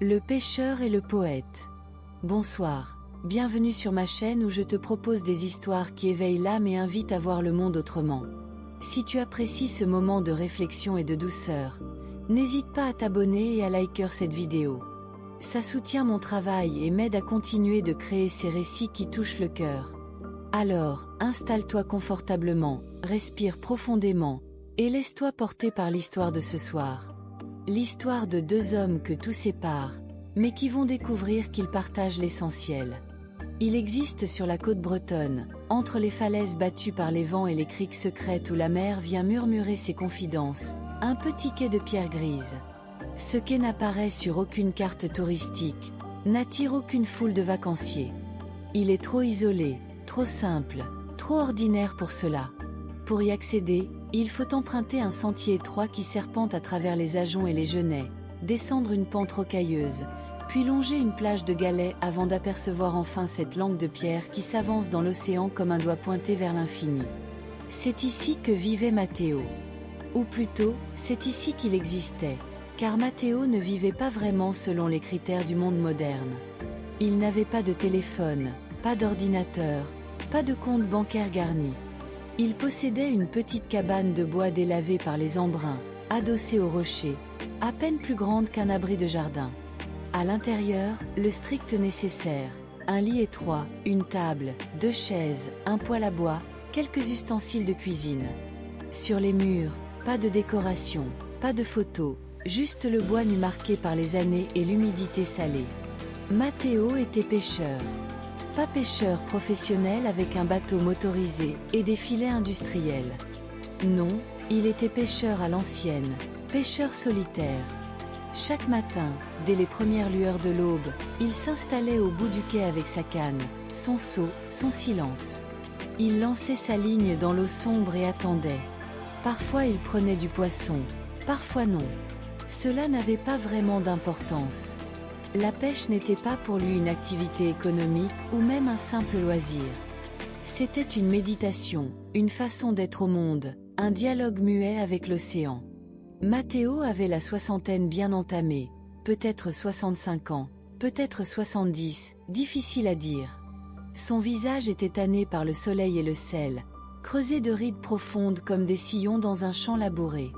Le pêcheur et le poète. Bonsoir, bienvenue sur ma chaîne où je te propose des histoires qui éveillent l'âme et invitent à voir le monde autrement. Si tu apprécies ce moment de réflexion et de douceur, n'hésite pas à t'abonner et à liker cette vidéo. Ça soutient mon travail et m'aide à continuer de créer ces récits qui touchent le cœur. Alors, installe-toi confortablement, respire profondément, et laisse-toi porter par l'histoire de ce soir. L'histoire de deux hommes que tout sépare, mais qui vont découvrir qu'ils partagent l'essentiel. Il existe sur la côte bretonne, entre les falaises battues par les vents et les criques secrètes où la mer vient murmurer ses confidences, un petit quai de pierre grise. Ce quai n'apparaît sur aucune carte touristique, n'attire aucune foule de vacanciers. Il est trop isolé, trop simple, trop ordinaire pour cela. Pour y accéder, il faut emprunter un sentier étroit qui serpente à travers les ajoncs et les genêts, descendre une pente rocailleuse, puis longer une plage de galets avant d'apercevoir enfin cette langue de pierre qui s'avance dans l'océan comme un doigt pointé vers l'infini. C'est ici que vivait Matteo. Ou plutôt, c'est ici qu'il existait, car Matteo ne vivait pas vraiment selon les critères du monde moderne. Il n'avait pas de téléphone, pas d'ordinateur, pas de compte bancaire garni. Il possédait une petite cabane de bois délavée par les embruns, adossée au rocher, à peine plus grande qu'un abri de jardin. À l'intérieur, le strict nécessaire, un lit étroit, une table, 2 chaises, un poêle à bois, quelques ustensiles de cuisine. Sur les murs, pas de décoration, pas de photos, juste le bois nu marqué par les années et l'humidité salée. Matteo était pêcheur. Pas pêcheur professionnel avec un bateau motorisé et des filets industriels. Non, il était pêcheur à l'ancienne, pêcheur solitaire. Chaque matin, dès les premières lueurs de l'aube, il s'installait au bout du quai avec sa canne, son seau, son silence. Il lançait sa ligne dans l'eau sombre et attendait. Parfois il prenait du poisson, parfois non. Cela n'avait pas vraiment d'importance. La pêche n'était pas pour lui une activité économique ou même un simple loisir. C'était une méditation, une façon d'être au monde, un dialogue muet avec l'océan. Matteo avait la soixantaine bien entamée, peut-être 65 ans, peut-être 70, difficile à dire. Son visage était tanné par le soleil et le sel, creusé de rides profondes comme des sillons dans un champ labouré.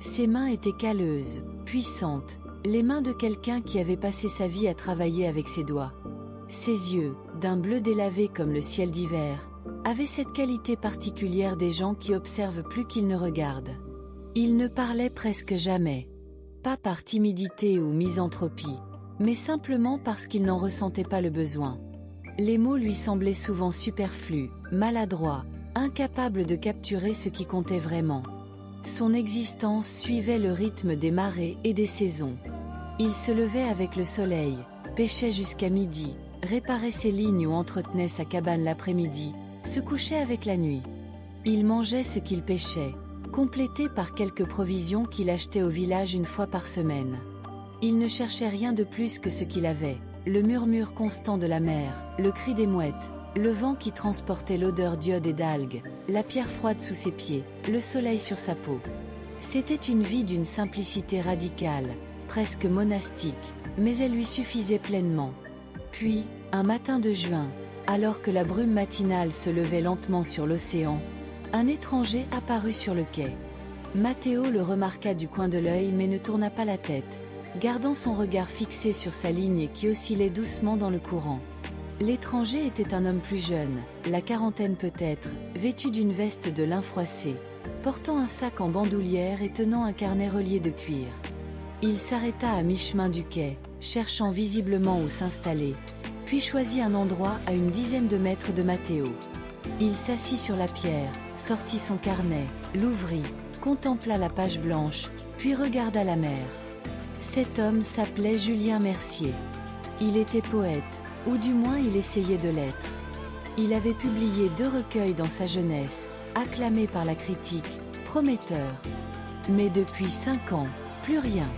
Ses mains étaient calleuses, puissantes, les mains de quelqu'un qui avait passé sa vie à travailler avec ses doigts. Ses yeux, d'un bleu délavé comme le ciel d'hiver, avaient cette qualité particulière des gens qui observent plus qu'ils ne regardent. Il ne parlait presque jamais. Pas par timidité ou misanthropie, mais simplement parce qu'il n'en ressentait pas le besoin. Les mots lui semblaient souvent superflus, maladroits, incapables de capturer ce qui comptait vraiment. Son existence suivait le rythme des marées et des saisons. Il se levait avec le soleil, pêchait jusqu'à midi, réparait ses lignes ou entretenait sa cabane l'après-midi, se couchait avec la nuit. Il mangeait ce qu'il pêchait, complété par quelques provisions qu'il achetait au village une fois par semaine. Il ne cherchait rien de plus que ce qu'il avait, le murmure constant de la mer, le cri des mouettes, le vent qui transportait l'odeur d'iode et d'algues, la pierre froide sous ses pieds, le soleil sur sa peau. C'était une vie d'une simplicité radicale, presque monastique, mais elle lui suffisait pleinement. Puis, un matin de juin, alors que la brume matinale se levait lentement sur l'océan, un étranger apparut sur le quai. Matteo le remarqua du coin de l'œil mais ne tourna pas la tête, gardant son regard fixé sur sa ligne qui oscillait doucement dans le courant. L'étranger était un homme plus jeune, la quarantaine peut-être, vêtu d'une veste de lin froissé, portant un sac en bandoulière et tenant un carnet relié de cuir. Il s'arrêta à mi-chemin du quai, cherchant visiblement où s'installer, puis choisit un endroit à une dizaine de mètres de Matteo. Il s'assit sur la pierre, sortit son carnet, l'ouvrit, contempla la page blanche, puis regarda la mer. Cet homme s'appelait Julien Mercier. Il était poète, ou du moins il essayait de l'être. Il avait publié 2 recueils dans sa jeunesse, acclamés par la critique, prometteurs. Mais depuis 5 ans, plus rien.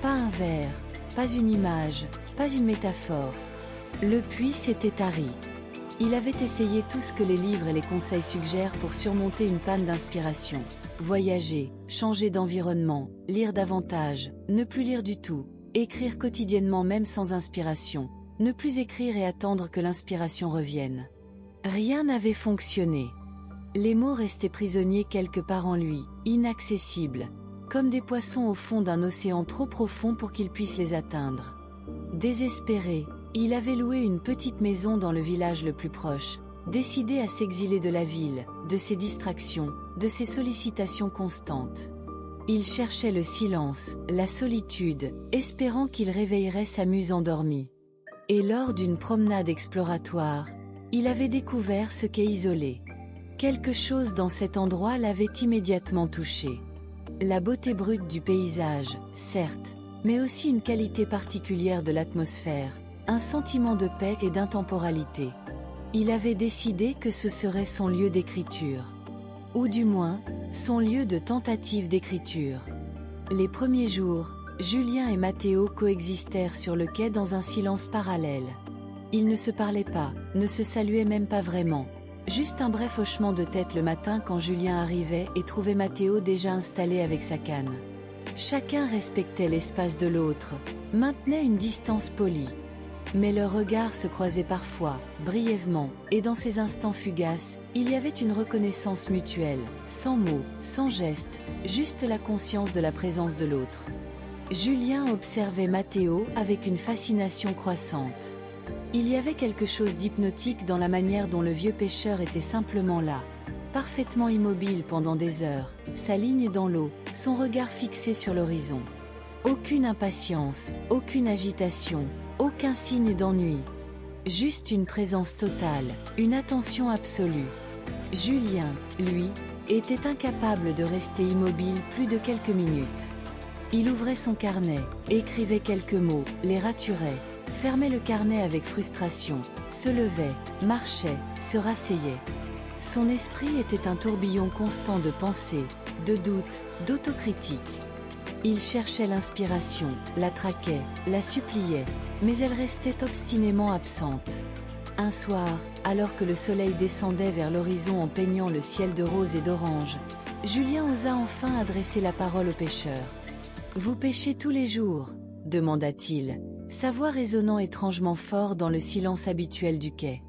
Pas un vers, pas une image, pas une métaphore. Le puits s'était tari. Il avait essayé tout ce que les livres et les conseils suggèrent pour surmonter une panne d'inspiration. Voyager, changer d'environnement, lire davantage, ne plus lire du tout. écrire quotidiennement même sans inspiration, ne plus écrire et attendre que l'inspiration revienne. Rien n'avait fonctionné. Les mots restaient prisonniers quelque part en lui, inaccessibles, comme des poissons au fond d'un océan trop profond pour qu'il puisse les atteindre. Désespéré, il avait loué une petite maison dans le village le plus proche, décidé à s'exiler de la ville, de ses distractions, de ses sollicitations constantes. Il cherchait le silence, la solitude, espérant qu'il réveillerait sa muse endormie. Et lors d'une promenade exploratoire, il avait découvert ce qu'est isolé. Quelque chose dans cet endroit l'avait immédiatement touché. La beauté brute du paysage, certes, mais aussi une qualité particulière de l'atmosphère, un sentiment de paix et d'intemporalité. Il avait décidé que ce serait son lieu d'écriture. Ou du moins, son lieu de tentative d'écriture. Les premiers jours, Julien et Matteo coexistèrent sur le quai dans un silence parallèle. Ils ne se parlaient pas, ne se saluaient même pas vraiment. Juste un bref hochement de tête le matin quand Julien arrivait et trouvait Matteo déjà installé avec sa canne. Chacun respectait l'espace de l'autre, maintenait une distance polie. Mais leurs regards se croisaient parfois, brièvement, et dans ces instants fugaces, il y avait une reconnaissance mutuelle, sans mots, sans gestes, juste la conscience de la présence de l'autre. Julien observait Matteo avec une fascination croissante. Il y avait quelque chose d'hypnotique dans la manière dont le vieux pêcheur était simplement là, parfaitement immobile pendant des heures, sa ligne dans l'eau, son regard fixé sur l'horizon. Aucune impatience, aucune agitation, aucun signe d'ennui. Juste une présence totale, une attention absolue. Julien, lui, était incapable de rester immobile plus de quelques minutes. Il ouvrait son carnet, écrivait quelques mots, les raturait, fermait le carnet avec frustration, se levait, marchait, se rasseyait. Son esprit était un tourbillon constant de pensées, de doutes, d'autocritique. Il cherchait l'inspiration, la traquait, la suppliait, mais elle restait obstinément absente. Un soir, alors que le soleil descendait vers l'horizon en peignant le ciel de rose et d'orange, Julien osa enfin adresser la parole au pêcheur. « Vous pêchez tous les jours ?» demanda-t-il, sa voix résonnant étrangement fort dans le silence habituel du quai.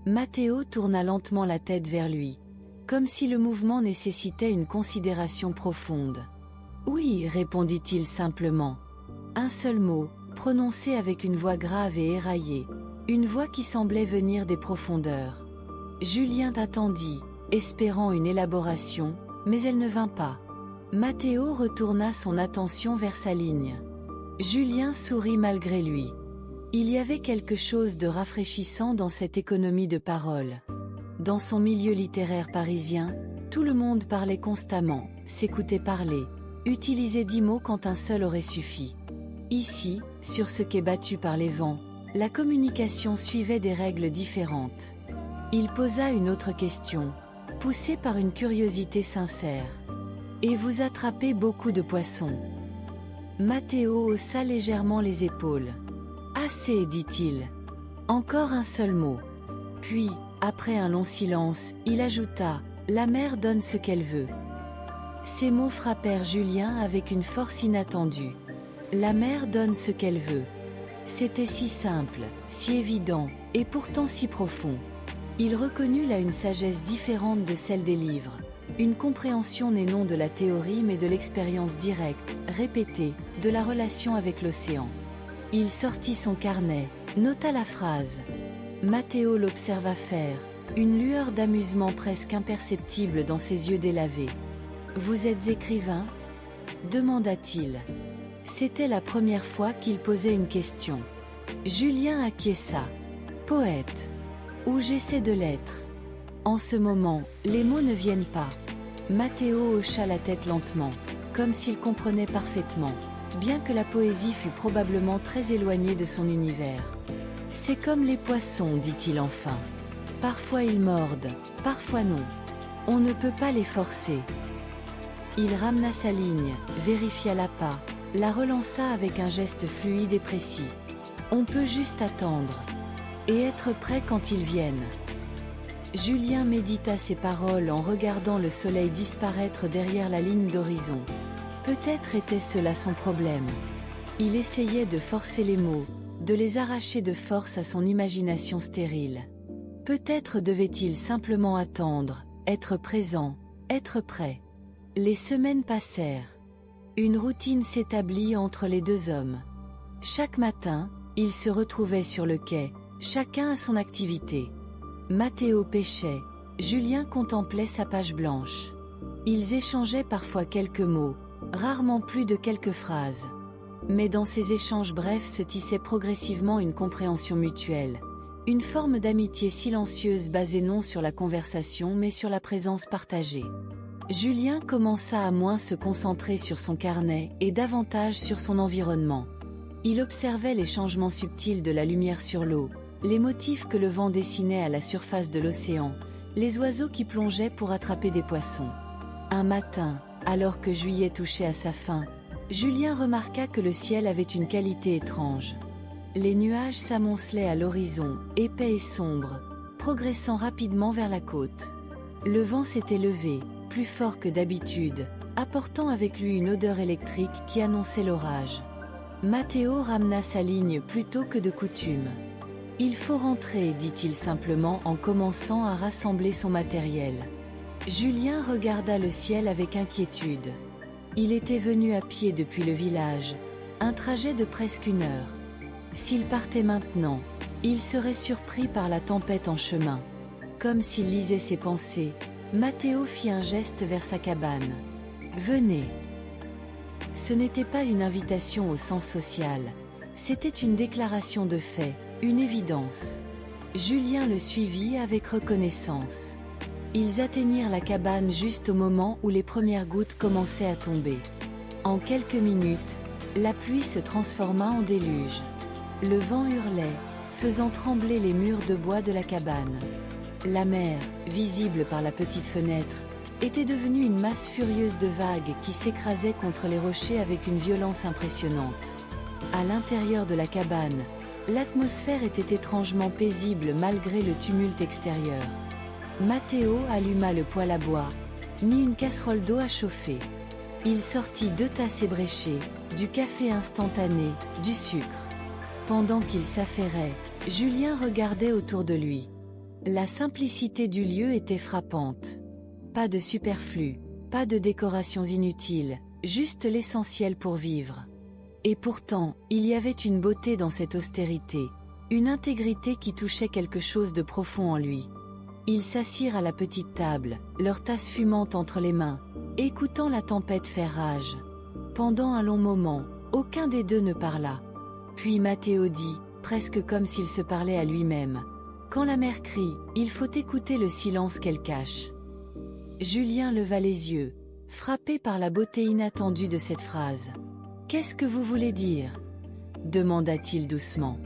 Matteo tourna lentement la tête vers lui, comme si le mouvement nécessitait une considération profonde. « Oui, répondit-il simplement. Un seul mot, prononcé avec une voix grave et éraillée, une voix qui semblait venir des profondeurs. Julien attendit, espérant une élaboration, mais elle ne vint pas. Matteo retourna son attention vers sa ligne. Julien sourit malgré lui. Il y avait quelque chose de rafraîchissant dans cette économie de parole. Dans son milieu littéraire parisien, tout le monde parlait constamment, s'écoutait parler, utilisait 10 mots quand un seul aurait suffi. Ici, sur ce quai battu par les vents, la communication suivait des règles différentes. Il posa une autre question, poussé par une curiosité sincère. « Et vous attrapez beaucoup de poissons ?» Matteo haussa légèrement les épaules. « Assez, dit-il. Encore un seul mot. » Puis, après un long silence, il ajouta « La mer donne ce qu'elle veut. » Ces mots frappèrent Julien avec une force inattendue. La mer donne ce qu'elle veut. C'était si simple, si évident, et pourtant si profond. Il reconnut là une sagesse différente de celle des livres, une compréhension née non de la théorie mais de l'expérience directe, répétée, de la relation avec l'océan. Il sortit son carnet, nota la phrase. Matteo l'observa faire, une lueur d'amusement presque imperceptible dans ses yeux délavés. « Vous êtes écrivain ?» demanda-t-il. C'était la première fois qu'il posait une question. Julien acquiesça. « Poète. Ou j'essaie de l'être. » En ce moment, les mots ne viennent pas. Matteo hocha la tête lentement, comme s'il comprenait parfaitement, bien que la poésie fût probablement très éloignée de son univers. « C'est comme les poissons, dit-il enfin. Parfois ils mordent, parfois non. On ne peut pas les forcer. » Il ramena sa ligne, vérifia l'appât, la relança avec un geste fluide et précis. On peut juste attendre. Et être prêt quand ils viennent. Julien médita ces paroles en regardant le soleil disparaître derrière la ligne d'horizon. Peut-être était-ce là son problème. Il essayait de forcer les mots, de les arracher de force à son imagination stérile. Peut-être devait-il simplement attendre, être présent, être prêt. Les semaines passèrent. Une routine s'établit entre les deux hommes. Chaque matin, ils se retrouvaient sur le quai, chacun à son activité. Matteo pêchait, Julien contemplait sa page blanche. Ils échangeaient parfois quelques mots, rarement plus de quelques phrases. Mais dans ces échanges brefs se tissait progressivement une compréhension mutuelle, une forme d'amitié silencieuse basée non sur la conversation mais sur la présence partagée. Julien commença à moins se concentrer sur son carnet et davantage sur son environnement. Il observait les changements subtils de la lumière sur l'eau, les motifs que le vent dessinait à la surface de l'océan, les oiseaux qui plongeaient pour attraper des poissons. Un matin, alors que juillet touchait à sa fin, Julien remarqua que le ciel avait une qualité étrange. Les nuages s'amoncelaient à l'horizon, épais et sombres, progressant rapidement vers la côte. Le vent s'était levé, plus fort que d'habitude, apportant avec lui une odeur électrique qui annonçait l'orage. Matteo ramena sa ligne plus tôt que de coutume. « Il faut rentrer », dit-il simplement en commençant à rassembler son matériel. Julien regarda le ciel avec inquiétude. Il était venu à pied depuis le village, un trajet de presque 1 heure. S'il partait maintenant, il serait surpris par la tempête en chemin. Comme s'il lisait ses pensées, Matteo fit un geste vers sa cabane. « Venez !» Ce n'était pas une invitation au sens social, c'était une déclaration de fait, une évidence. Julien le suivit avec reconnaissance. Ils atteignirent la cabane juste au moment où les premières gouttes commençaient à tomber. En quelques minutes, la pluie se transforma en déluge. Le vent hurlait, faisant trembler les murs de bois de la cabane. La mer, visible par la petite fenêtre, était devenue une masse furieuse de vagues qui s'écrasaient contre les rochers avec une violence impressionnante. À l'intérieur de la cabane, l'atmosphère était étrangement paisible malgré le tumulte extérieur. Matteo alluma le poêle à bois, mit une casserole d'eau à chauffer. Il sortit 2 tasses ébréchées, du café instantané, du sucre. Pendant qu'il s'affairait, Julien regardait autour de lui. La simplicité du lieu était frappante. Pas de superflu, pas de décorations inutiles, juste l'essentiel pour vivre. Et pourtant, il y avait une beauté dans cette austérité, une intégrité qui touchait quelque chose de profond en lui. Ils s'assirent à la petite table, leur tasse fumante entre les mains, écoutant la tempête faire rage. Pendant un long moment, aucun des deux ne parla. Puis Matteo dit, presque comme s'il se parlait à lui-même. Quand la mer crie, il faut écouter le silence qu'elle cache. Julien leva les yeux, frappé par la beauté inattendue de cette phrase. « Qu'est-ce que vous voulez dire ?» demanda-t-il doucement.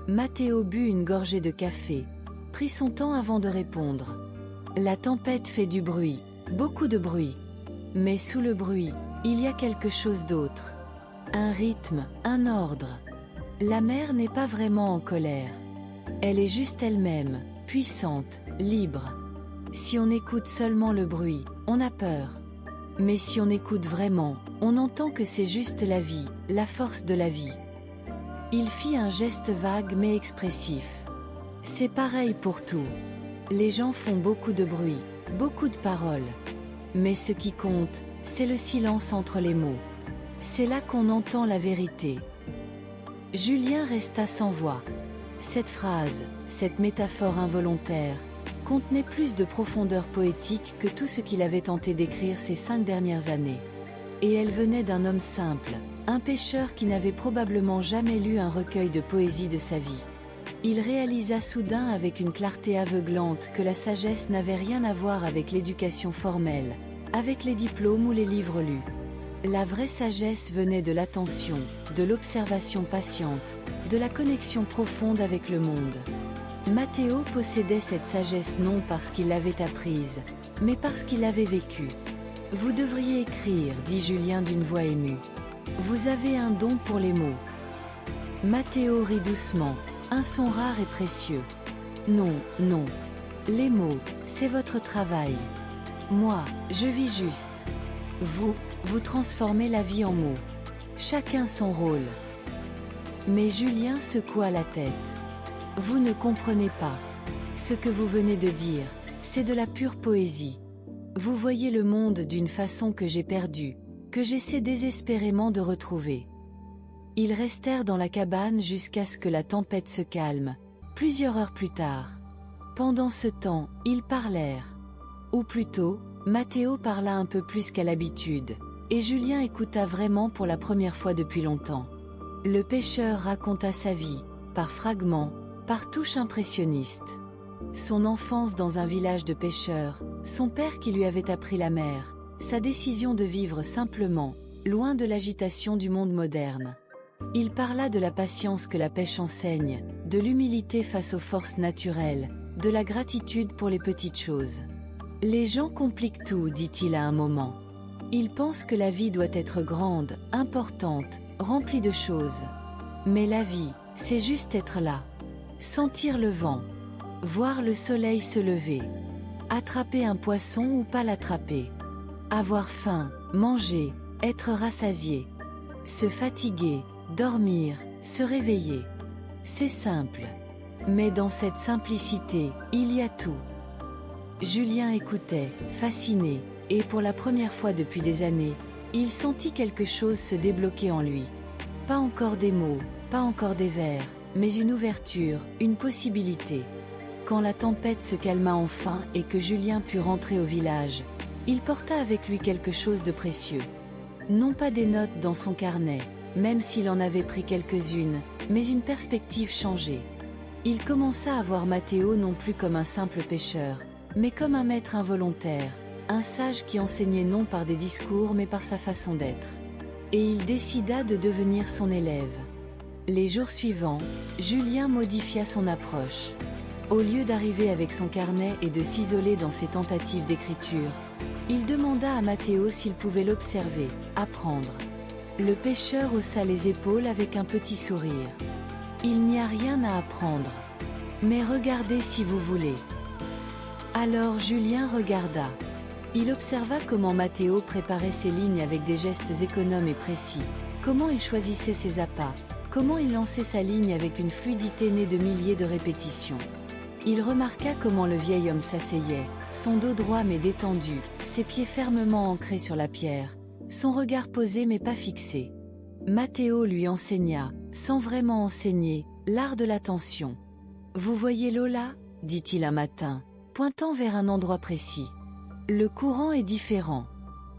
Matteo but une gorgée de café, prit son temps avant de répondre. « La tempête fait du bruit, beaucoup de bruit. Mais sous le bruit, il y a quelque chose d'autre. Un rythme, un ordre. La mer n'est pas vraiment en colère. Elle est juste elle-même, puissante, libre. Si on écoute seulement le bruit, on a peur. Mais si on écoute vraiment, on entend que c'est juste la vie, la force de la vie. » Il fit un geste vague mais expressif. « C'est pareil pour tout. Les gens font beaucoup de bruit, beaucoup de paroles. Mais ce qui compte, c'est le silence entre les mots. C'est là qu'on entend la vérité. » Julien resta sans voix. Cette phrase, cette métaphore involontaire, contenait plus de profondeur poétique que tout ce qu'il avait tenté d'écrire ces 5 dernières années. Et elle venait d'un homme simple, un pêcheur qui n'avait probablement jamais lu un recueil de poésie de sa vie. Il réalisa soudain avec une clarté aveuglante que la sagesse n'avait rien à voir avec l'éducation formelle, avec les diplômes ou les livres lus. La vraie sagesse venait de l'attention, de l'observation patiente, de la connexion profonde avec le monde. Matteo possédait cette sagesse non parce qu'il l'avait apprise, mais parce qu'il l'avait vécue. « Vous devriez écrire, » dit Julien d'une voix émue. « Vous avez un don pour les mots. » Matteo rit doucement, un son rare et précieux. « Non, non. Les mots, c'est votre travail. Moi, je vis juste. Vous, vous transformez la vie en mots. Chacun son rôle. Mais Julien secoua la tête. Vous ne comprenez pas. Ce que vous venez de dire, c'est de la pure poésie. Vous voyez le monde d'une façon que j'ai perdue, que j'essaie désespérément de retrouver. Ils restèrent dans la cabane jusqu'à ce que la tempête se calme, plusieurs heures plus tard. Pendant ce temps, ils parlèrent. Ou plutôt, Matteo parla un peu plus qu'à l'habitude, et Julien écouta vraiment pour la première fois depuis longtemps. Le pêcheur raconta sa vie, par fragments, par touches impressionnistes. Son enfance dans un village de pêcheurs, son père qui lui avait appris la mer, sa décision de vivre simplement, loin de l'agitation du monde moderne. Il parla de la patience que la pêche enseigne, de l'humilité face aux forces naturelles, de la gratitude pour les petites choses. Les gens compliquent tout, dit-il à un moment. Ils pensent que la vie doit être grande, importante, remplie de choses. Mais la vie, c'est juste être là. Sentir le vent. Voir le soleil se lever. Attraper un poisson ou pas l'attraper. Avoir faim, manger, être rassasié. Se fatiguer, dormir, se réveiller. C'est simple. Mais dans cette simplicité, il y a tout. Julien écoutait, fasciné, et pour la première fois depuis des années, il sentit quelque chose se débloquer en lui. Pas encore des mots, pas encore des vers, mais une ouverture, une possibilité. Quand la tempête se calma enfin et que Julien put rentrer au village, il porta avec lui quelque chose de précieux. Non pas des notes dans son carnet, même s'il en avait pris quelques-unes, mais une perspective changée. Il commença à voir Matteo non plus comme un simple pêcheur, mais comme un maître involontaire, un sage qui enseignait non par des discours mais par sa façon d'être. Et il décida de devenir son élève. Les jours suivants, Julien modifia son approche. Au lieu d'arriver avec son carnet et de s'isoler dans ses tentatives d'écriture, il demanda à Matteo s'il pouvait l'observer, apprendre. Le pêcheur haussa les épaules avec un petit sourire. Il n'y a rien à apprendre. Mais regardez si vous voulez. Alors Julien regarda. Il observa comment Matteo préparait ses lignes avec des gestes économes et précis, comment il choisissait ses appâts, comment il lançait sa ligne avec une fluidité née de milliers de répétitions. Il remarqua comment le vieil homme s'asseyait, son dos droit mais détendu, ses pieds fermement ancrés sur la pierre, son regard posé mais pas fixé. Matteo lui enseigna, sans vraiment enseigner, l'art de l'attention. « Vous voyez l'eau là ?» dit-il un matin, pointant vers un endroit précis. Le courant est différent.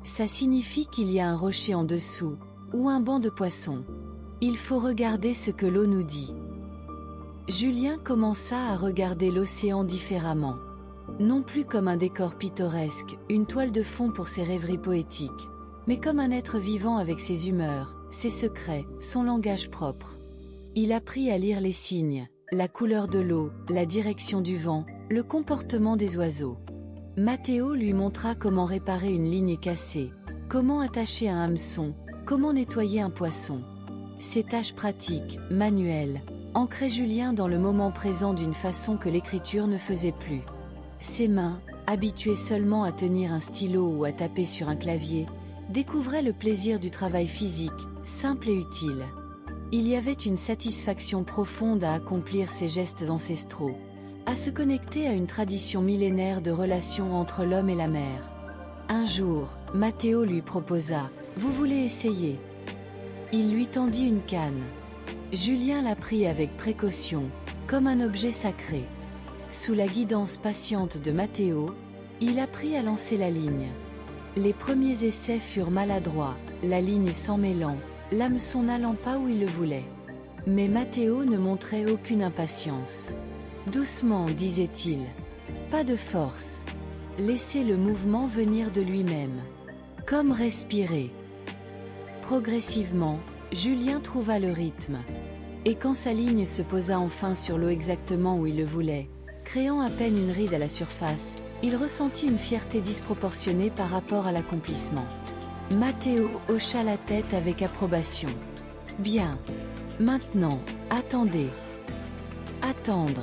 Ça signifie qu'il y a un rocher en dessous, ou un banc de poissons. Il faut regarder ce que l'eau nous dit. Julien commença à regarder l'océan différemment. Non plus comme un décor pittoresque, une toile de fond pour ses rêveries poétiques, mais comme un être vivant avec ses humeurs, ses secrets, son langage propre. Il apprit à lire les signes, la couleur de l'eau, la direction du vent, le comportement des oiseaux. Matteo lui montra comment réparer une ligne cassée, comment attacher un hameçon, comment nettoyer un poisson. Ces tâches pratiques, manuelles, ancraient Julien dans le moment présent d'une façon que l'écriture ne faisait plus. Ses mains, habituées seulement à tenir un stylo ou à taper sur un clavier, découvraient le plaisir du travail physique, simple et utile. Il y avait une satisfaction profonde à accomplir ces gestes ancestraux, à se connecter à une tradition millénaire de relations entre l'homme et la mer. Un jour, Matteo lui proposa « Vous voulez essayer ?» Il lui tendit une canne. Julien la prit avec précaution, comme un objet sacré. Sous la guidance patiente de Matteo, il apprit à lancer la ligne. Les premiers essais furent maladroits, la ligne s'emmêlant, l'hameçon n'allant pas où il le voulait. Mais Matteo ne montrait aucune impatience. « Doucement, disait-il. Pas de force. Laissez le mouvement venir de lui-même. Comme respirer. » Progressivement, Julien trouva le rythme. Et quand sa ligne se posa enfin sur l'eau exactement où il le voulait, créant à peine une ride à la surface, il ressentit une fierté disproportionnée par rapport à l'accomplissement. Matteo hocha la tête avec approbation. « Bien. Maintenant, attendez. » Attendre.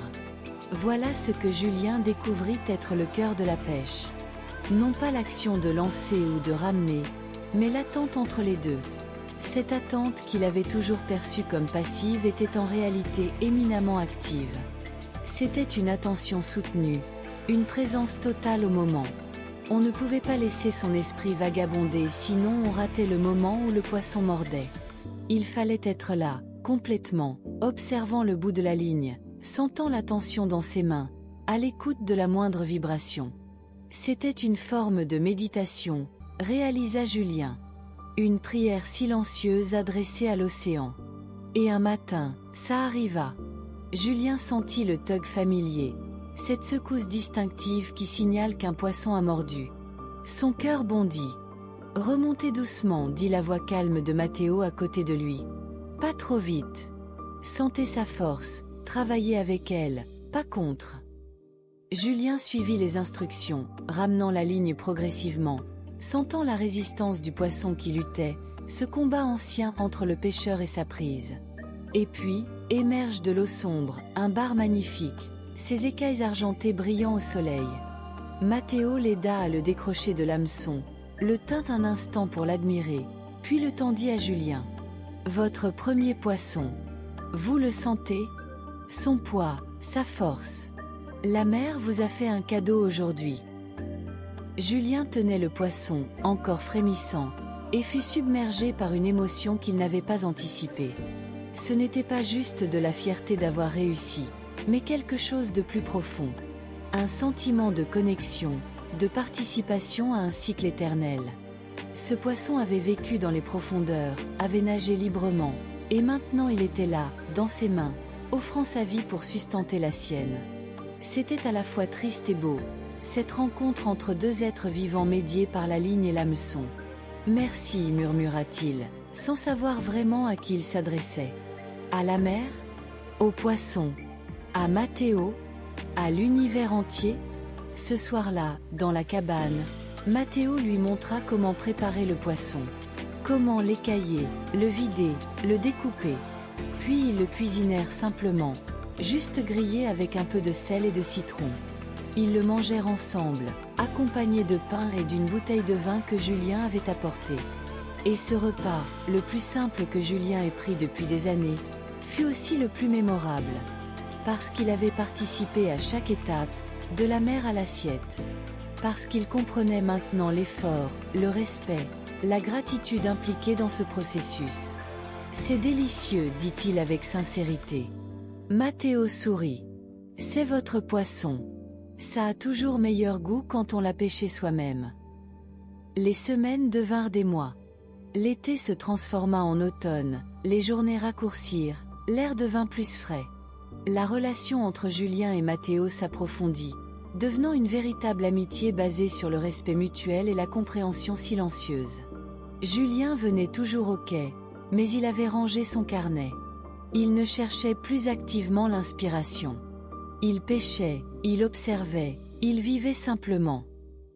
Voilà ce que Julien découvrit être le cœur de la pêche. Non pas l'action de lancer ou de ramener, mais l'attente entre les deux. Cette attente qu'il avait toujours perçue comme passive était en réalité éminemment active. C'était une attention soutenue, une présence totale au moment. On ne pouvait pas laisser son esprit vagabonder, sinon on ratait le moment où le poisson mordait. Il fallait être là, complètement, observant le bout de la ligne, sentant la tension dans ses mains, à l'écoute de la moindre vibration. C'était une forme de méditation, réalisa Julien. Une prière silencieuse adressée à l'océan. Et un matin, ça arriva. Julien sentit le tug familier, cette secousse distinctive qui signale qu'un poisson a mordu. Son cœur bondit. « Remontez doucement », dit la voix calme de Mathéo à côté de lui. « Pas trop vite. Sentez sa force, travaillez avec elle, pas contre. » Julien suivit les instructions, ramenant la ligne progressivement, sentant la résistance du poisson qui luttait, ce combat ancien entre le pêcheur et sa prise. Et puis, émerge de l'eau sombre, un bar magnifique, ses écailles argentées brillant au soleil. Mathéo l'aida à le décrocher de l'hameçon, le tint un instant pour l'admirer, puis le tendit à Julien. « Votre premier poisson. Vous le sentez? Son poids, sa force. La mer vous a fait un cadeau aujourd'hui. » Julien tenait le poisson, encore frémissant, et fut submergé par une émotion qu'il n'avait pas anticipée. Ce n'était pas juste de la fierté d'avoir réussi, mais quelque chose de plus profond. Un sentiment de connexion, de participation à un cycle éternel. Ce poisson avait vécu dans les profondeurs, avait nagé librement, et maintenant il était là, dans ses mains, offrant sa vie pour sustenter la sienne. C'était à la fois triste et beau, cette rencontre entre deux êtres vivants médiés par la ligne et l'hameçon. « Merci » murmura-t-il, sans savoir vraiment à qui il s'adressait. À la mer? Au poisson? À Mathéo? À l'univers entier? Ce soir-là, dans la cabane, Mathéo lui montra comment préparer le poisson. Comment l'écailler, le vider, le découper. Puis ils le cuisinèrent simplement, juste grillé avec un peu de sel et de citron. Ils le mangèrent ensemble, accompagnés de pain et d'une bouteille de vin que Julien avait apporté. Et ce repas, le plus simple que Julien ait pris depuis des années, fut aussi le plus mémorable. Parce qu'il avait participé à chaque étape, de la mer à l'assiette. Parce qu'il comprenait maintenant l'effort, le respect, la gratitude impliquée dans ce processus. « C'est délicieux », dit-il avec sincérité. Mathéo sourit. « C'est votre poisson. Ça a toujours meilleur goût quand on l'a pêché soi-même. » Les semaines devinrent des mois. L'été se transforma en automne, les journées raccourcirent, l'air devint plus frais. La relation entre Julien et Mathéo s'approfondit, devenant une véritable amitié basée sur le respect mutuel et la compréhension silencieuse. Julien venait toujours au quai, mais il avait rangé son carnet. Il ne cherchait plus activement l'inspiration. Il pêchait, il observait, il vivait simplement.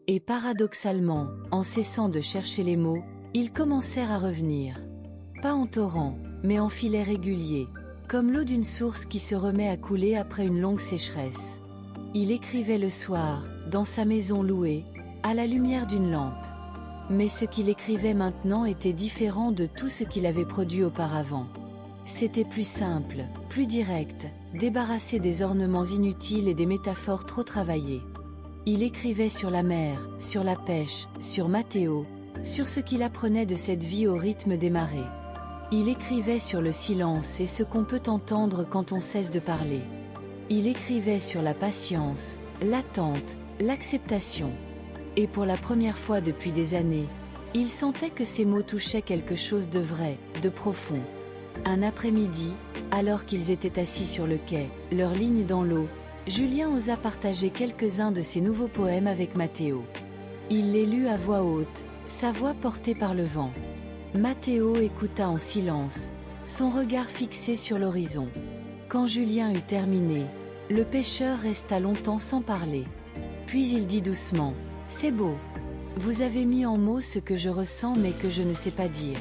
Et paradoxalement, en cessant de chercher les mots, ils commencèrent à revenir. Pas en torrent, mais en filets réguliers, comme l'eau d'une source qui se remet à couler après une longue sécheresse. Il écrivait le soir, dans sa maison louée, à la lumière d'une lampe. Mais ce qu'il écrivait maintenant était différent de tout ce qu'il avait produit auparavant. C'était plus simple, plus direct, débarrassé des ornements inutiles et des métaphores trop travaillées. Il écrivait sur la mer, sur la pêche, sur Mathéo, sur ce qu'il apprenait de cette vie au rythme des marées. Il écrivait sur le silence et ce qu'on peut entendre quand on cesse de parler. Il écrivait sur la patience, l'attente, l'acceptation. Et pour la première fois depuis des années, il sentait que ces mots touchaient quelque chose de vrai, de profond. Un après-midi, alors qu'ils étaient assis sur le quai, leurs lignes dans l'eau, Julien osa partager quelques-uns de ses nouveaux poèmes avec Mathéo. Il les lut à voix haute, sa voix portée par le vent. Mathéo écouta en silence, son regard fixé sur l'horizon. Quand Julien eut terminé, le pêcheur resta longtemps sans parler. Puis il dit doucement, « C'est beau. Vous avez mis en mots ce que je ressens mais que je ne sais pas dire. »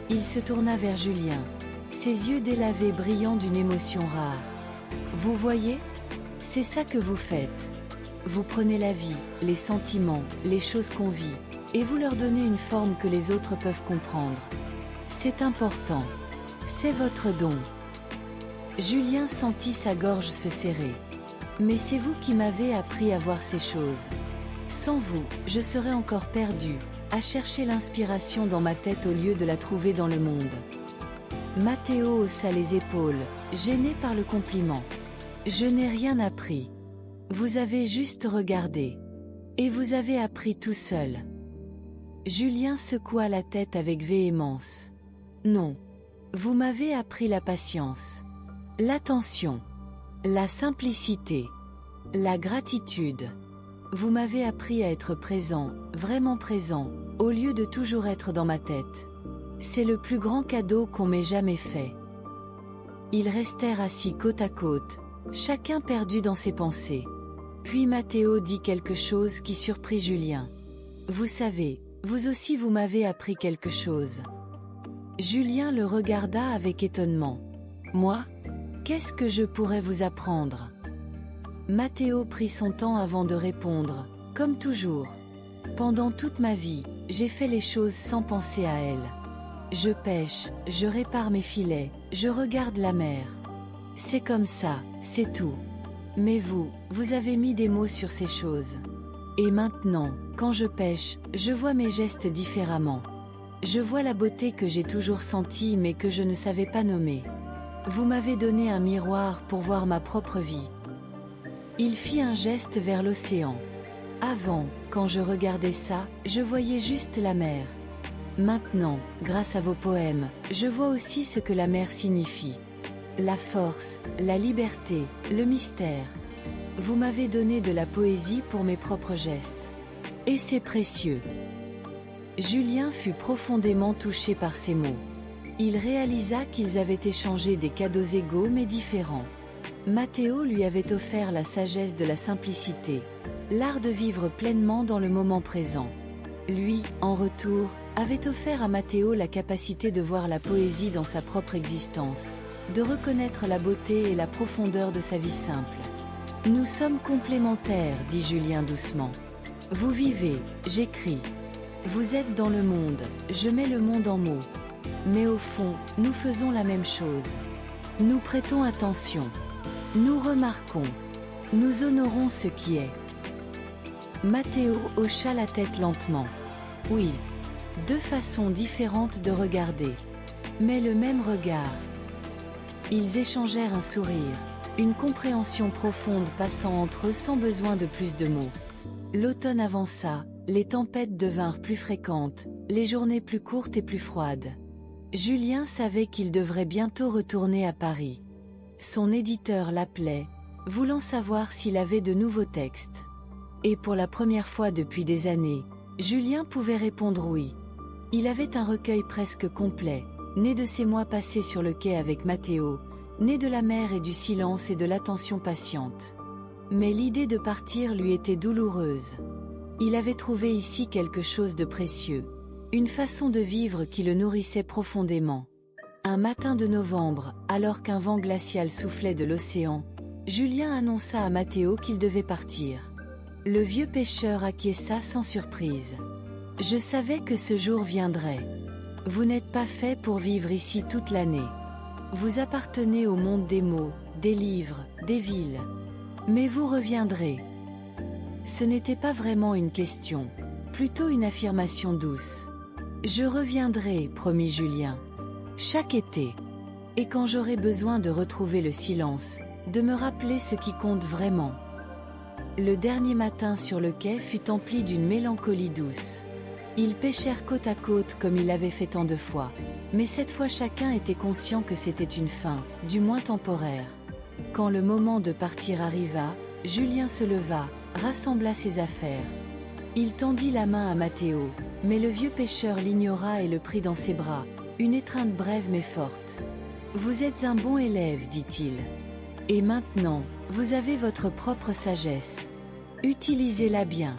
Il se tourna vers Julien, ses yeux délavés brillant d'une émotion rare. « Vous voyez? C'est ça que vous faites. Vous prenez la vie, les sentiments, les choses qu'on vit, et vous leur donnez une forme que les autres peuvent comprendre. C'est important. C'est votre don. Julien sentit sa gorge se serrer. Mais c'est vous qui m'avez appris à voir ces choses. Sans vous, je serais encore perdu, à chercher l'inspiration dans ma tête au lieu de la trouver dans le monde. Matteo haussa les épaules, gêné par le compliment. Je n'ai rien appris. Vous avez juste regardé. Et vous avez appris tout seul. Julien secoua la tête avec véhémence. Non. Vous m'avez appris la patience, l'attention, la simplicité, la gratitude. Vous m'avez appris à être présent, vraiment présent, au lieu de toujours être dans ma tête. C'est le plus grand cadeau qu'on m'ait jamais fait. Ils restèrent assis côte à côte, chacun perdu dans ses pensées. Puis Matteo dit quelque chose qui surprit Julien. Vous savez, vous aussi vous m'avez appris quelque chose. Julien le regarda avec étonnement. Moi? Qu'est-ce que je pourrais vous apprendre? Matteo prit son temps avant de répondre, comme toujours. Pendant toute ma vie, j'ai fait les choses sans penser à elles. Je pêche, je répare mes filets, je regarde la mer. C'est comme ça, c'est tout. Mais vous avez mis des mots sur ces choses. Et maintenant, quand je pêche, je vois mes gestes différemment. Je vois la beauté que j'ai toujours sentie mais que je ne savais pas nommer. Vous m'avez donné un miroir pour voir ma propre vie. Il fit un geste vers l'océan. Avant, quand je regardais ça, je voyais juste la mer. Maintenant, grâce à vos poèmes, je vois aussi ce que la mer signifie. La force, la liberté, le mystère. Vous m'avez donné de la poésie pour mes propres gestes. Et c'est précieux. Julien fut profondément touché par ces mots. Il réalisa qu'ils avaient échangé des cadeaux égaux mais différents. Matteo lui avait offert la sagesse de la simplicité, l'art de vivre pleinement dans le moment présent. Lui, en retour, avait offert à Matteo la capacité de voir la poésie dans sa propre existence, de reconnaître la beauté et la profondeur de sa vie simple. Nous sommes complémentaires, dit Julien doucement. Vous vivez, j'écris. Vous êtes dans le monde, je mets le monde en mots. Mais au fond, nous faisons la même chose. Nous prêtons attention. Nous remarquons. Nous honorons ce qui est. Matteo hocha la tête lentement. Oui. Deux façons différentes de regarder. Mais le même regard. Ils échangèrent un sourire, une compréhension profonde passant entre eux sans besoin de plus de mots. L'automne avança, les tempêtes devinrent plus fréquentes, les journées plus courtes et plus froides. Julien savait qu'il devrait bientôt retourner à Paris. Son éditeur l'appelait, voulant savoir s'il avait de nouveaux textes. Et pour la première fois depuis des années, Julien pouvait répondre oui. Il avait un recueil presque complet, né de ces mois passés sur le quai avec Matteo, né de la mer et du silence et de l'attention patiente. Mais l'idée de partir lui était douloureuse. Il avait trouvé ici quelque chose de précieux, une façon de vivre qui le nourrissait profondément. Un matin de novembre, alors qu'un vent glacial soufflait de l'océan, Julien annonça à Matteo qu'il devait partir. Le vieux pêcheur acquiesça sans surprise. « Je savais que ce jour viendrait. Vous n'êtes pas fait pour vivre ici toute l'année. Vous appartenez au monde des mots, des livres, des villes. Mais vous reviendrez. » Ce n'était pas vraiment une question, plutôt une affirmation douce. « Je reviendrai, promit Julien. Chaque été. Et quand j'aurai besoin de retrouver le silence, de me rappeler ce qui compte vraiment. » Le dernier matin sur le quai fut empli d'une mélancolie douce. Ils pêchèrent côte à côte comme ils l'avaient fait tant de fois. Mais cette fois chacun était conscient que c'était une fin, du moins temporaire. Quand le moment de partir arriva, Julien se leva, rassembla ses affaires. Il tendit la main à Matteo, mais le vieux pêcheur l'ignora et le prit dans ses bras, une étreinte brève mais forte. « Vous êtes un bon élève, dit-il. Et maintenant, vous avez votre propre sagesse. Utilisez-la bien. »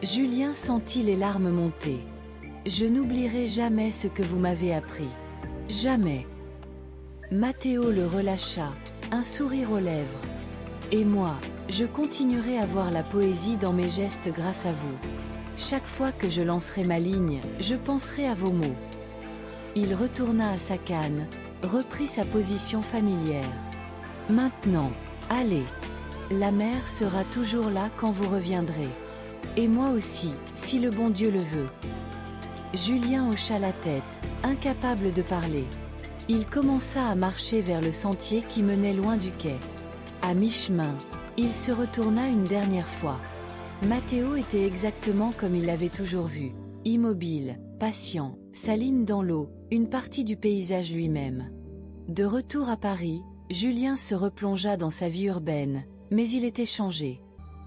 Julien sentit les larmes monter. « Je n'oublierai jamais ce que vous m'avez appris. Jamais. » Matteo le relâcha, un sourire aux lèvres. « Et moi, je continuerai à voir la poésie dans mes gestes grâce à vous. Chaque fois que je lancerai ma ligne, je penserai à vos mots. » Il retourna à sa canne, reprit sa position familière. Maintenant, allez. La mer sera toujours là quand vous reviendrez. Et moi aussi, si le bon Dieu le veut. Julien hocha la tête, incapable de parler. Il commença à marcher vers le sentier qui menait loin du quai. À mi-chemin, il se retourna une dernière fois. Matteo était exactement comme il l'avait toujours vu, immobile, patient, sa ligne dans l'eau, une partie du paysage lui-même. De retour à Paris, Julien se replongea dans sa vie urbaine, mais il était changé.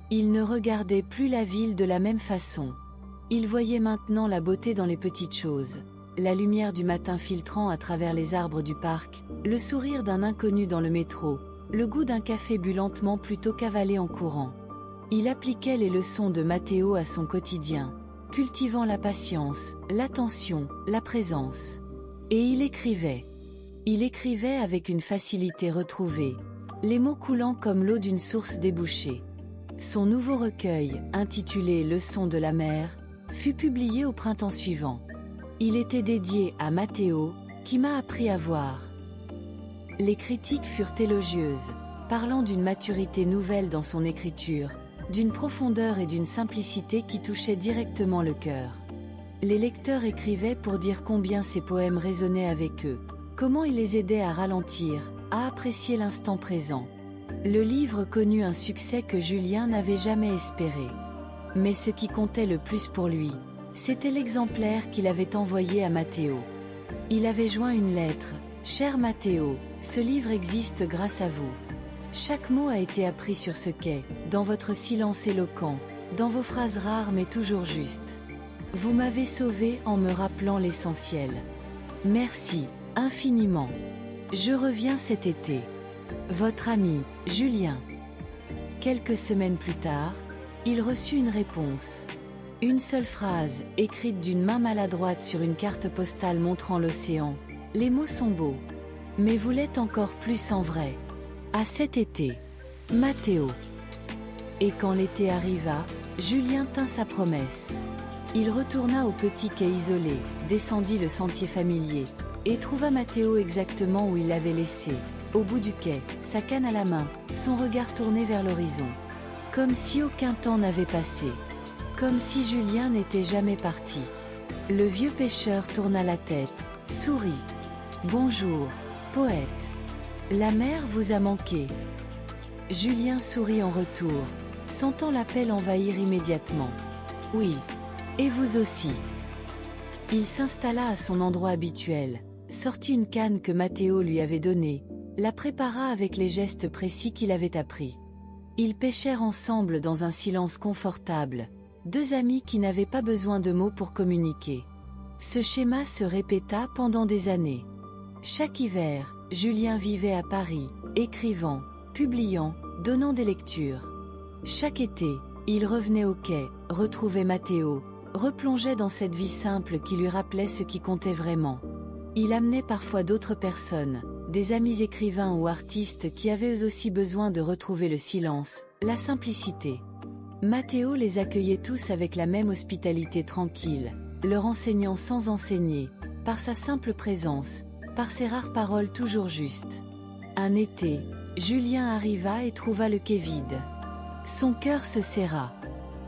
Il ne regardait plus la ville de la même façon. Il voyait maintenant la beauté dans les petites choses. La lumière du matin filtrant à travers les arbres du parc, le sourire d'un inconnu dans le métro, le goût d'un café bu lentement plutôt qu'avalé en courant. Il appliquait les leçons de Matteo à son quotidien, cultivant la patience, l'attention, la présence. Et il écrivait. Il écrivait avec une facilité retrouvée, les mots coulant comme l'eau d'une source débouchée. Son nouveau recueil, intitulé Leçons de la mer, fut publié au printemps suivant. Il était dédié à Matteo, qui m'a appris à voir. Les critiques furent élogieuses, parlant d'une maturité nouvelle dans son écriture, d'une profondeur et d'une simplicité qui touchaient directement le cœur. Les lecteurs écrivaient pour dire combien ses poèmes résonnaient avec eux, comment il les aidait à ralentir, à apprécier l'instant présent. Le livre connut un succès que Julien n'avait jamais espéré. Mais ce qui comptait le plus pour lui, c'était l'exemplaire qu'il avait envoyé à Matteo. Il avait joint une lettre. « Cher Matteo, ce livre existe grâce à vous. Chaque mot a été appris sur ce quai, dans votre silence éloquent, dans vos phrases rares mais toujours justes. Vous m'avez sauvé en me rappelant l'essentiel. Merci, infiniment. Je reviens cet été. Votre ami, Julien. » Quelques semaines plus tard, il reçut une réponse. Une seule phrase, écrite d'une main maladroite sur une carte postale montrant l'océan. Les mots sont beaux. Mais vous l'êtes encore plus en vrai. À cet été. Matteo. Et quand l'été arriva, Julien tint sa promesse. Il retourna au petit quai isolé, descendit le sentier familier, et trouva Matteo exactement où il l'avait laissé, au bout du quai, sa canne à la main, son regard tourné vers l'horizon. Comme si aucun temps n'avait passé. Comme si Julien n'était jamais parti. Le vieux pêcheur tourna la tête, sourit. « Bonjour, poète. La mer vous a manqué. » Julien sourit en retour, sentant l'appel envahir immédiatement. « Oui. Et vous aussi. » Il s'installa à son endroit habituel, sortit une canne que Matteo lui avait donnée, la prépara avec les gestes précis qu'il avait appris. Ils pêchèrent ensemble dans un silence confortable, deux amis qui n'avaient pas besoin de mots pour communiquer. Ce schéma se répéta pendant des années. Chaque hiver, Julien vivait à Paris, écrivant, publiant, donnant des lectures. Chaque été, il revenait au quai, retrouvait Matteo, replongeait dans cette vie simple qui lui rappelait ce qui comptait vraiment. Il amenait parfois d'autres personnes, des amis écrivains ou artistes qui avaient eux aussi besoin de retrouver le silence, la simplicité. Matteo les accueillait tous avec la même hospitalité tranquille, leur enseignant sans enseigner, par sa simple présence, par ses rares paroles toujours justes. Un été, Julien arriva et trouva le quai vide. Son cœur se serra.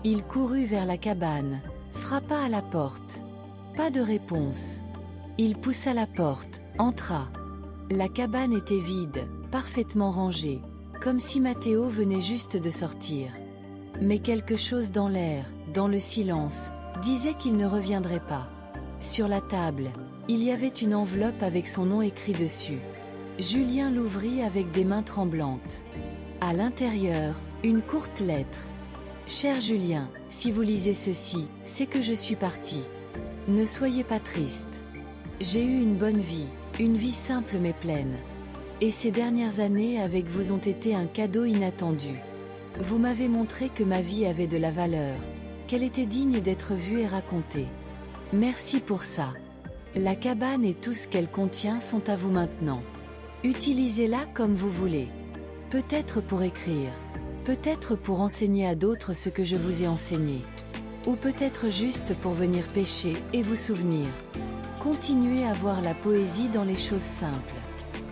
Il courut vers la cabane, frappa à la porte. Pas de réponse. Il poussa la porte, entra. La cabane était vide, parfaitement rangée, comme si Matteo venait juste de sortir. Mais quelque chose dans l'air, dans le silence, disait qu'il ne reviendrait pas. Sur la table, il y avait une enveloppe avec son nom écrit dessus. Julien l'ouvrit avec des mains tremblantes. À l'intérieur, une courte lettre. « Cher Julien, si vous lisez ceci, c'est que je suis parti. Ne soyez pas triste. J'ai eu une bonne vie, une vie simple mais pleine. Et ces dernières années avec vous ont été un cadeau inattendu. Vous m'avez montré que ma vie avait de la valeur, qu'elle était digne d'être vue et racontée. Merci pour ça. La cabane et tout ce qu'elle contient sont à vous maintenant. Utilisez-la comme vous voulez. Peut-être pour écrire, peut-être pour enseigner à d'autres ce que je vous ai enseigné. Ou peut-être juste pour venir pêcher et vous souvenir. Continuez à voir la poésie dans les choses simples.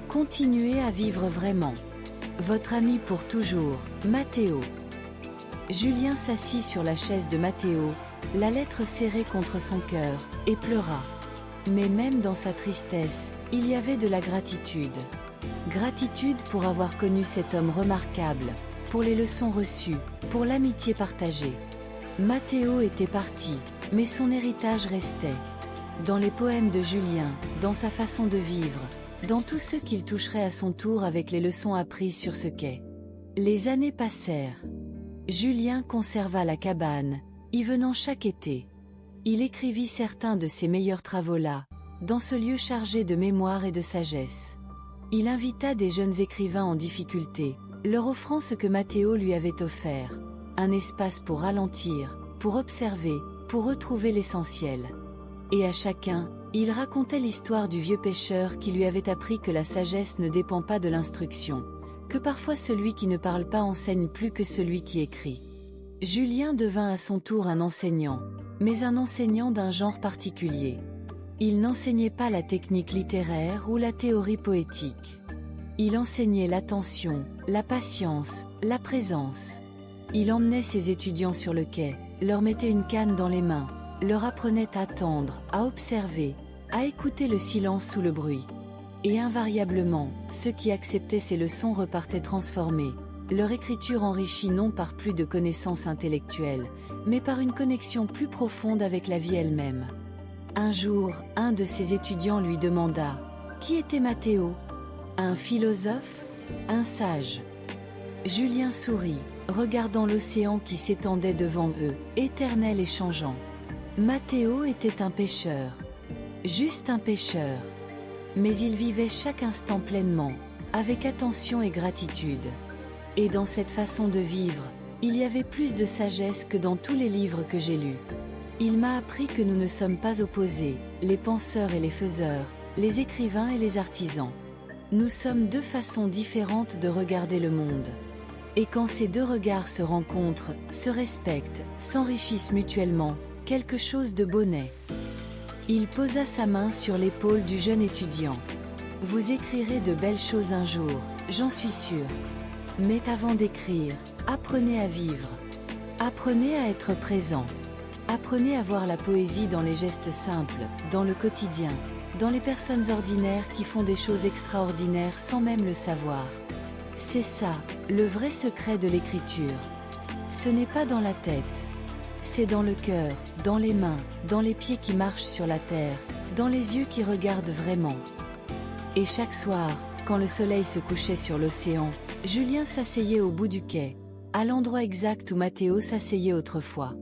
Continuez à vivre vraiment. Votre ami pour toujours, Matteo. Julien s'assit sur la chaise de Matteo, la lettre serrée contre son cœur, et pleura. Mais même dans sa tristesse, il y avait de la gratitude. Gratitude pour avoir connu cet homme remarquable, pour les leçons reçues, pour l'amitié partagée. Matteo était parti, mais son héritage restait. Dans les poèmes de Julien, dans sa façon de vivre, dans tout ce qu'il toucherait à son tour avec les leçons apprises sur ce quai. Les années passèrent. Julien conserva la cabane, y venant chaque été. Il écrivit certains de ses meilleurs travaux là, dans ce lieu chargé de mémoire et de sagesse. Il invita des jeunes écrivains en difficulté, leur offrant ce que Matteo lui avait offert, un espace pour ralentir, pour observer, pour retrouver l'essentiel. Et à chacun, il racontait l'histoire du vieux pêcheur qui lui avait appris que la sagesse ne dépend pas de l'instruction, que parfois celui qui ne parle pas enseigne plus que celui qui écrit. Julien devint à son tour un enseignant, mais un enseignant d'un genre particulier. Il n'enseignait pas la technique littéraire ou la théorie poétique. Il enseignait l'attention, la patience, la présence. Il emmenait ses étudiants sur le quai, leur mettait une canne dans les mains, leur apprenait à attendre, à observer, à écouter le silence sous le bruit. Et invariablement, ceux qui acceptaient ces leçons repartaient transformés, leur écriture enrichie non par plus de connaissances intellectuelles, mais par une connexion plus profonde avec la vie elle-même. Un jour, un de ses étudiants lui demanda « Qui était Matteo ? Un philosophe ? Un sage ?» Julien sourit, regardant l'océan qui s'étendait devant eux, éternel et changeant. Matteo était un pêcheur. Juste un pêcheur. Mais il vivait chaque instant pleinement, avec attention et gratitude. Et dans cette façon de vivre, il y avait plus de sagesse que dans tous les livres que j'ai lus. Il m'a appris que nous ne sommes pas opposés, les penseurs et les faiseurs, les écrivains et les artisans. Nous sommes deux façons différentes de regarder le monde. Et quand ces deux regards se rencontrent, se respectent, s'enrichissent mutuellement, quelque chose de beau naît. Il posa sa main sur l'épaule du jeune étudiant. Vous écrirez de belles choses un jour, j'en suis sûr. Mais avant d'écrire, apprenez à vivre. Apprenez à être présent. Apprenez à voir la poésie dans les gestes simples, dans le quotidien, dans les personnes ordinaires qui font des choses extraordinaires sans même le savoir. C'est ça, le vrai secret de l'écriture. Ce n'est pas dans la tête. C'est dans le cœur, dans les mains, dans les pieds qui marchent sur la terre, dans les yeux qui regardent vraiment. Et chaque soir, quand le soleil se couchait sur l'océan, Julien s'asseyait au bout du quai, à l'endroit exact où Matteo s'asseyait autrefois.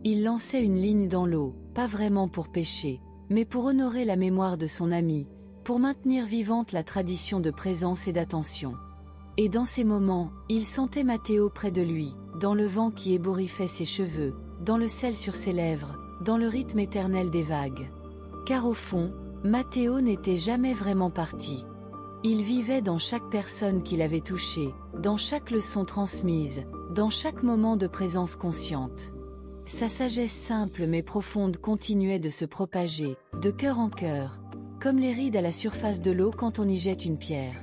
Il lançait une ligne dans l'eau, pas vraiment pour pêcher, mais pour honorer la mémoire de son ami, pour maintenir vivante la tradition de présence et d'attention. Et dans ces moments, il sentait Matteo près de lui, dans le vent qui ébouriffait ses cheveux, dans le sel sur ses lèvres, dans le rythme éternel des vagues. Car au fond, Matteo n'était jamais vraiment parti. Il vivait dans chaque personne qu'il avait touchée, dans chaque leçon transmise, dans chaque moment de présence consciente. Sa sagesse simple mais profonde continuait de se propager, de cœur en cœur, comme les rides à la surface de l'eau quand on y jette une pierre.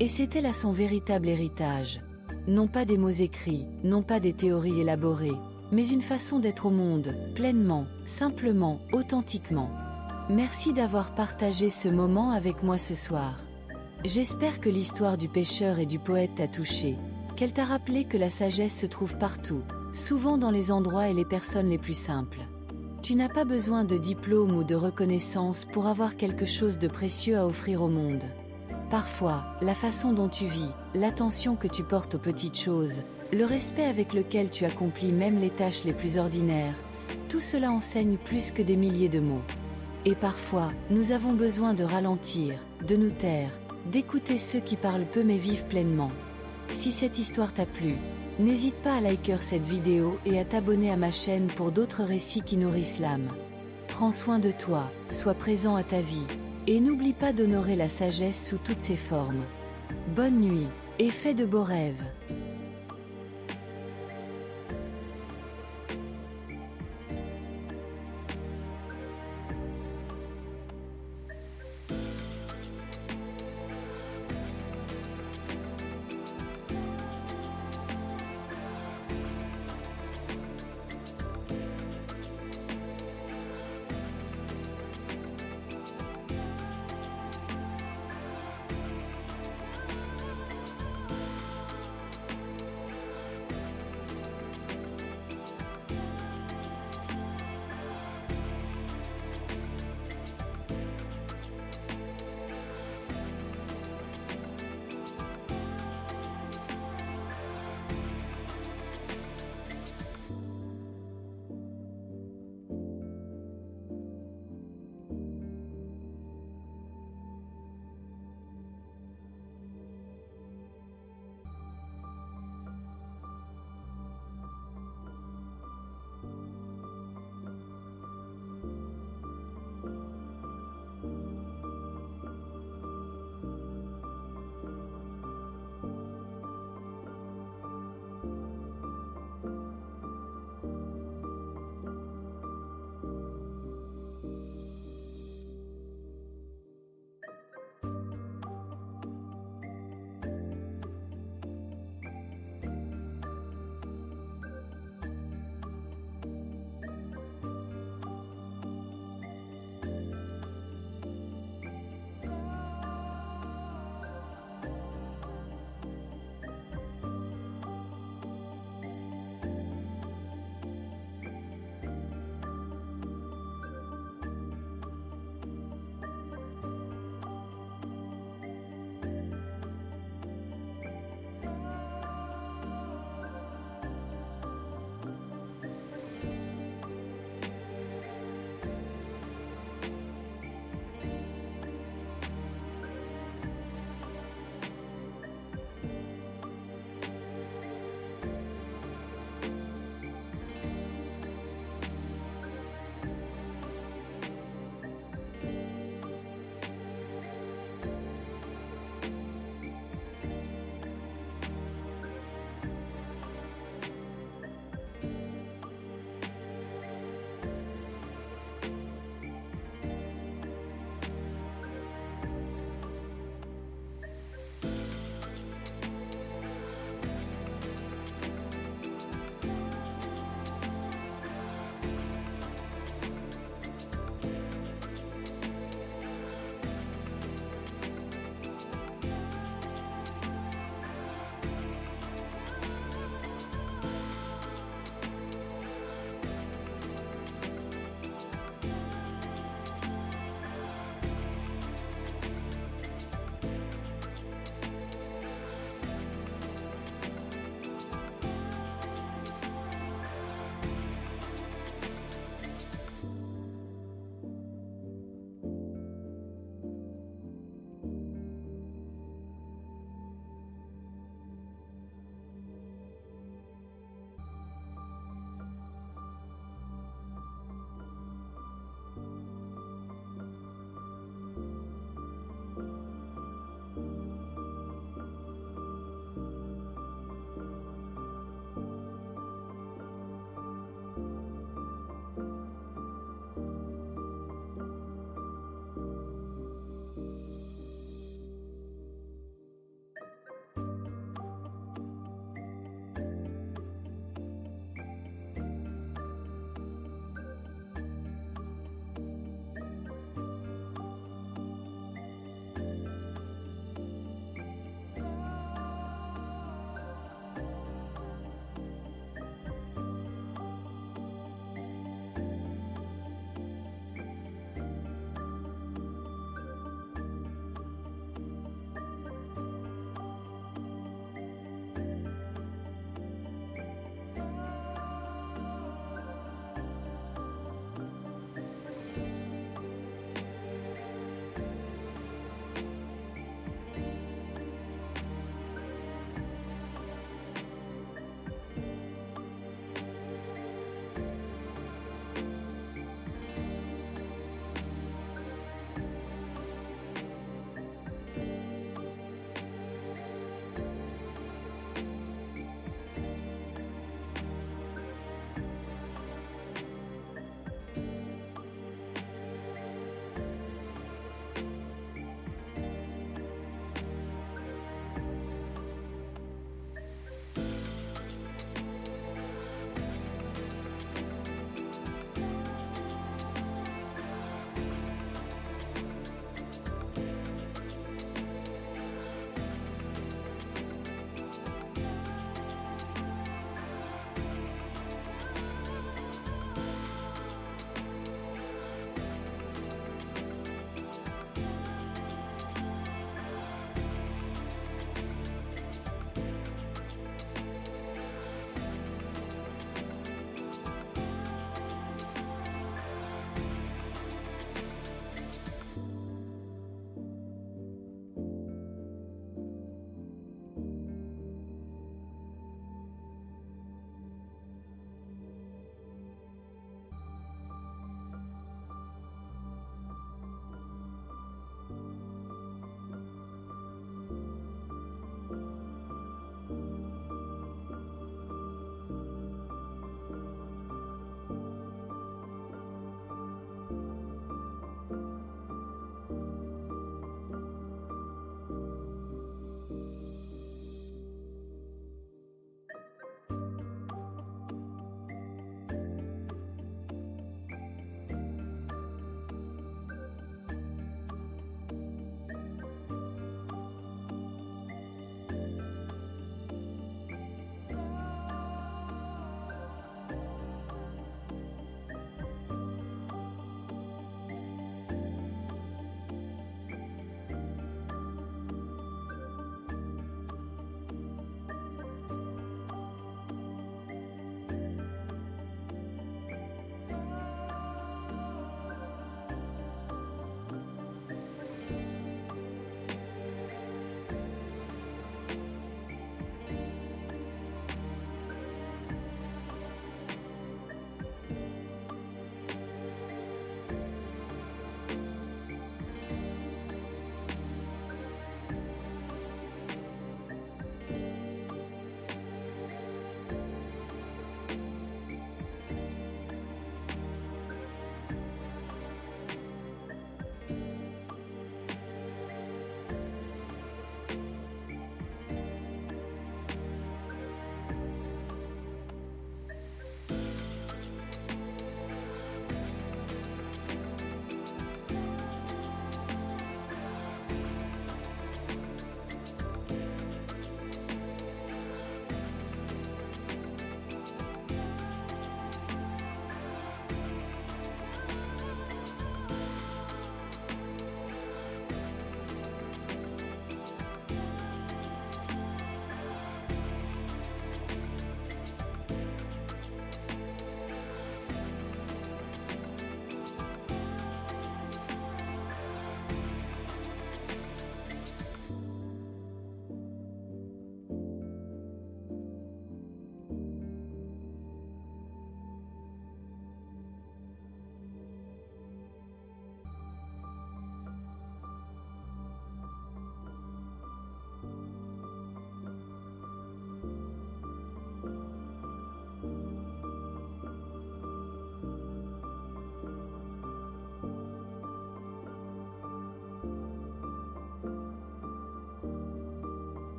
Et c'était là son véritable héritage. Non pas des mots écrits, non pas des théories élaborées, mais une façon d'être au monde, pleinement, simplement, authentiquement. Merci d'avoir partagé ce moment avec moi ce soir. J'espère que l'histoire du pêcheur et du poète t'a touché, qu'elle t'a rappelé que la sagesse se trouve partout, souvent dans les endroits et les personnes les plus simples. Tu n'as pas besoin de diplôme ou de reconnaissance pour avoir quelque chose de précieux à offrir au monde. Parfois, la façon dont tu vis, l'attention que tu portes aux petites choses, le respect avec lequel tu accomplis même les tâches les plus ordinaires, tout cela enseigne plus que des milliers de mots. Et parfois, nous avons besoin de ralentir, de nous taire, d'écouter ceux qui parlent peu mais vivent pleinement. Si cette histoire t'a plu, n'hésite pas à liker cette vidéo et à t'abonner à ma chaîne pour d'autres récits qui nourrissent l'âme. Prends soin de toi, sois présent à ta vie, et n'oublie pas d'honorer la sagesse sous toutes ses formes. Bonne nuit, et fais de beaux rêves.